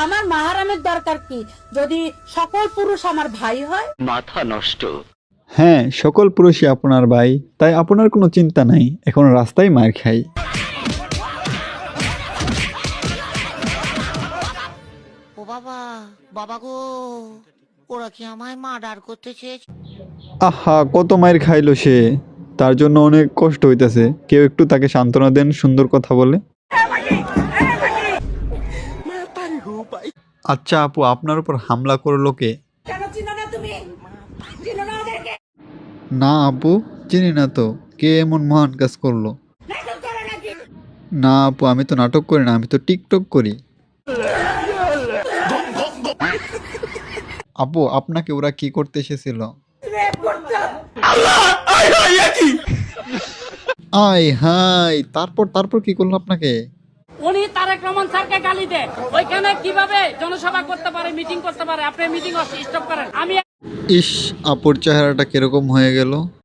আমার মাহারামের দরকার কি যদি সকল পুরুষ আমার ভাই হয়? মাথা নষ্ট। হ্যাঁ, সকল পুরুষই আপনার ভাই, তাই আপনার কোনো চিন্তা নাই, এখন রাস্তায় মার খাই। ও বাবা, বাবা গো, ওরা কি আমায় মার্ডার করতে চেয়েছে? আহা, কত মায়ের খাইলো সে, তার জন্য অনেক কষ্ট হইতেছে। কেউ একটু তাকে সান্ত্বনা দেন সুন্দর কথা বলে। আচ্ছা আপু, আপনার উপর হামলা করলো কে? না আপু, চিনি না তো, কে এমন মহান কাজ করলো? না আপু, আমি তো নাটক করি না, আমি তো টিকটক করি। আপু, আপনাকে ওরা কি করতে এসেছিল? আয় হাই, তারপর তারপর কি করলো আপনাকে? উনি তারেক রহমান স্যারকে গালি দেয়, ওইখানে কিভাবে জনসভা করতে পারে, মিটিং করতে পারে, আপনি মিটিং স্টপ করেন। আমি ইস, আপুর চেহারাটা কিরকম হয়ে গেল।